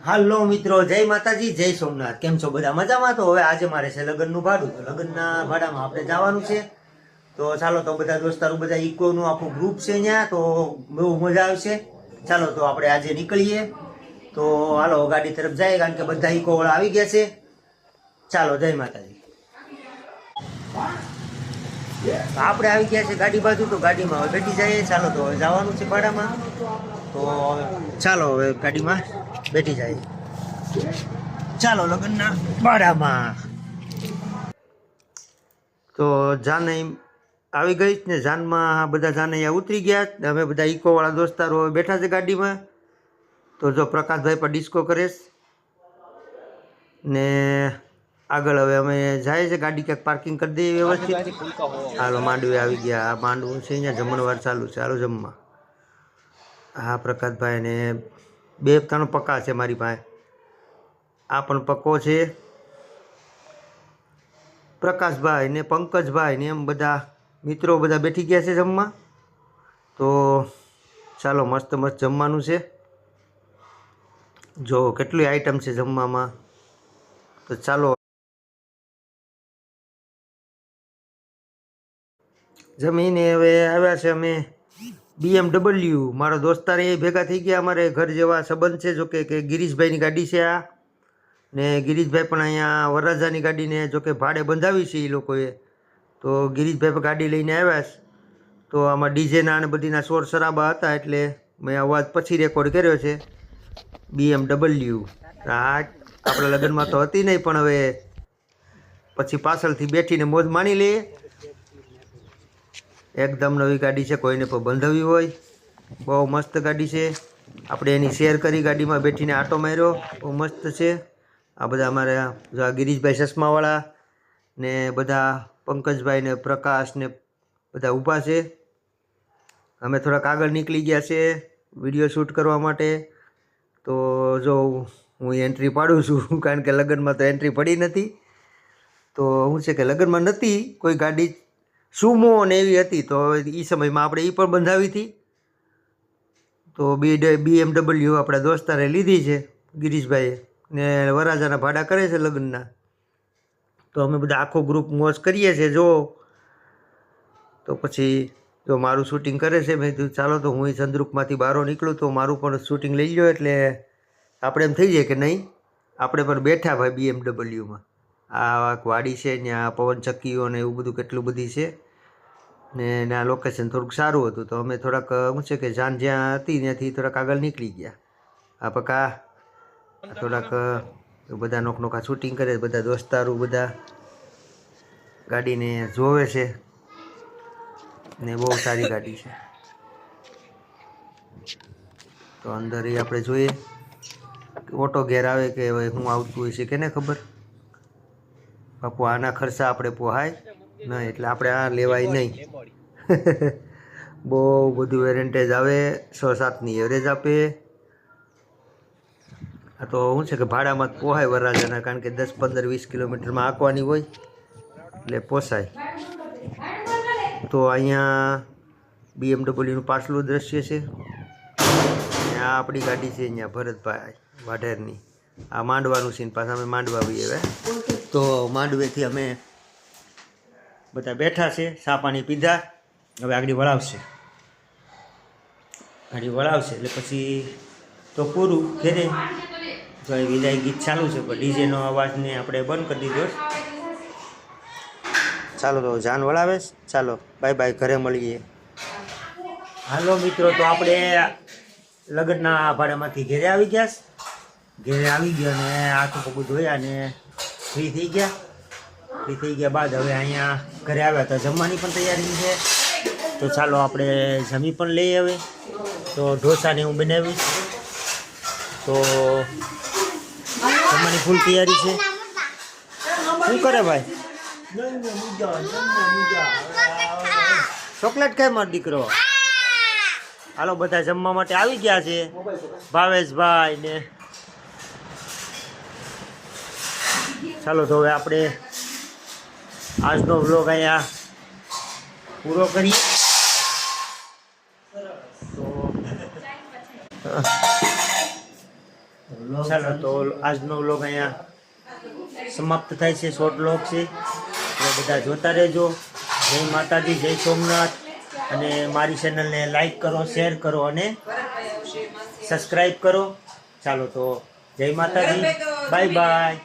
હાલો મિત્રો, જય માતાજી, જય સોમનાથ। કેમ છો બધા? મજામાં? તો હવે આજે મારે છે લગ્નનું ભાડું, તો લગ્નના ભાડામાં આપણે જવાનું છે। તો ચાલો, તો બધા દોસ્તારો બધા ઇકોનું આખું ગ્રુપ છે અહીંયા, તો બહુ મજા આવશે। ચાલો તો આપણે આજે નીકળીએ। તો હાલો ગાડી તરફ જાય, કારણ કે બધા ઇકો વાળા આવી ગયા છે। ચાલો, જય માતાજી। આપણે આવી ગયા છે ગાડી બાજુ, તો ગાડીમાં હવે બેઠી જઈએ। ચાલો તો હવે જવાનું છે ભાડામાં, તો ચાલો હવે ગાડીમાં બેઠી જાય। ચાલો લગ્નના ભાડામાં। તો જાન આવી ગઈ ને, જાનમાં બધા જાન અહીંયા ઉતરી ગયા। અમે બધા ઇકો વાળા દોસ્તારો બેઠા છે ગાડીમાં। તો જો પ્રકાશભાઈ પર ડિસ્કો કરે ને આગળ હવે અમે જાય છે, ગાડી ક્યાંક પાર્કિંગ કરી દઈએ વ્યવસ્થિત। હાલો માંડવી આવી ગયા, આ માંડવું છે અહીંયા, જમણવાર ચાલુ છે, હાલો જમવા। હા પ્રકાશભાઈ ને 2-3 પક્કા છે મારી પાસે, આ પણ પક્કો છે। પ્રકાશભાઈ ને પંકજભાઈ ને એમ બધા મિત્રો બધા બેઠી ગયા છે જમવા। તો ચાલો મસ્ત મસ્ત જમવાનું છે, જો કેટલી આઈટમ છે જમવામાં। તો ચાલો જમીને હવે આવ્યા છે અમે BMW, મારો દોસ્તાર એ ભેગા થઈ ગયા, અમારે ઘર જેવા સંબંધ છે। જોકે કે ગિરીશભાઈની ગાડી છે આ, ને ગિરીશભાઈ પણ અહીંયા વરરાજાની ગાડીને જોકે ભાડે બંધાવી છે એ લોકોએ। તો ગિરીશભાઈ પણ ગાડી લઈને આવ્યા છે। તો આમાં ડીજેના અને બધીના શોર શરાબા હતા, એટલે મેં અવાજ પછી રેકોર્ડ કર્યો છે। BMW આ આપણા લગ્નમાં તો હતી નહીં, પણ હવે પછી પાછળથી બેઠીને મોજ માણી લઈએ। એકદમ નવી ગાડી છે, કોઈને પણ બંધાવી હોય, બહુ મસ્ત ગાડી છે। આપણે એની શેર કરી, ગાડીમાં બેઠીને આટો માર્યો, બહુ મસ્ત છે। આ બધા અમારે આ ગિરીશભાઈ ચશ્માવાળા ને બધા પંકજભાઈ ને પ્રકાશ ને બધા ઊભા છે। અમે થોડાક આગળ નીકળી ગયા છે વિડીયો શૂટ કરવા માટે। તો જો હું એન્ટ્રી પાડું છું, કારણ કે લગ્નમાં તો એન્ટ્રી પડી નથી। તો શું છે કે લગ્નમાં નથી કોઈ ગાડી, સુમો ને એવી હતી, તો એ સમયમાં આપણે એ પણ બંધાવી હતી। તો BMW આપણા દોસ્તારે લીધી છે ગિરીશભાઈએ, ને વરરાજાના ભાડા કરે છે લગ્નના। તો અમે બધા આખો ગ્રુપ મોજ કરીએ છીએ। જો તો પછી જો મારું શૂટિંગ કરે છે, મેં કીધું ચાલો તો હું સંદ્રુપમાંથી બહાર નીકળું તો મારું પણ શૂટિંગ લઈ લો, એટલે આપણે એમ થઈ જાય કે નહીં આપણે પણ બેઠા ભાઈ BMWમાં। આ વાડી છે, ત્યાં પવન ચક્કીઓ ને એવું બધું કેટલું બધી છે, ને આ લોકેશન થોડુંક સારું હતું। તો અમે થોડાક શું છે કે જાન જ્યાં હતી ત્યાંથી થોડાક આગળ નીકળી ગયા। આ પકા થોડાક બધા નોખા શૂટિંગ કરે, બધા દોસ્તારો બધા ગાડીને જોવે છે, ને બહુ સારી ગાડી છે। તો અંદર એ આપણે જોઈએ ઓટો ઘેર આવે કે હવે હું આવતું હોય છે કે ને ખબર, બાપુ આના ખર્ચા આપણે પોહાય નહીં, એટલે આપણે આ લેવાય નહીં। બહુ બધું વેરેન્ટેજ આવે, 6-7ની એવરેજ આપે। આ તો શું છે કે ભાડામાં જ પોહાય વરરાજાના, કારણ કે 10-15-20 કિલોમીટરમાં આંકવાની હોય એટલે પોસાય। તો અહીંયા BMWનું પાછલું દ્રશ્ય છે, અને આ આપણી ગાડી છે અહીંયા ભરતભાઈ વાઢેરની। આ માંડવાનું છે, પાછા અમે માંડવા આવીએ હવે। તો માંડવેથી અમે બધા બેઠા છે, ચા પાણી પીધા, હવે આગળ વળાવશે, ગાડી વળાવશે એટલે પછી તો પૂરું ઘેરે। તો એ વિદાય ગીત ચાલુ છે, પણ ડીજેનો અવાજને આપણે બંધ કરી દીધો। ચાલો તો જાન વળાવે, ચાલો બાય બાય, ઘરે મળીએ। હાલો મિત્રો, તો આપણે લગ્નના ભાડામાંથી ઘેરે આવી ગયા। ઘેરે આવી ગયા ને હાથું પગું ધોયા ને ફ્રી થઈ ગયા। ફ્રી થઈ ગયા બાદ હવે અહીંયા ઘરે આવ્યા તો જમવાની પણ તૈયારી છે। તો ચાલો આપણે જમી પણ લઈએ હવે। તો ઢોસાને હું બનાવીશ, તો જમવાની ફૂલ તૈયારી છે। શું કરે ભાઈ? ચોકલેટ ખાય મારો દીકરો। હાલો બધા જમવા માટે આવી ગયા છે, ભાવેશભાઈ ને। ચાલો તો હવે આપણે આજનો વ્લોગ અહીંયા પૂરો કરીએ। તો ચાલો તો આજનો વ્લોગ અહીંયા સમાપ્ત થાય છે. શોર્ટ વ્લોગ છે, તો બધા જોતા રહેજો. જય માતાજી, જય સોમનાથ. અને મારી ચેનલને લાઈક કરો, શેર કરો અને સબસ્ક્રાઈબ કરો. ચાલો તો જય માતાજી, બાય બાય.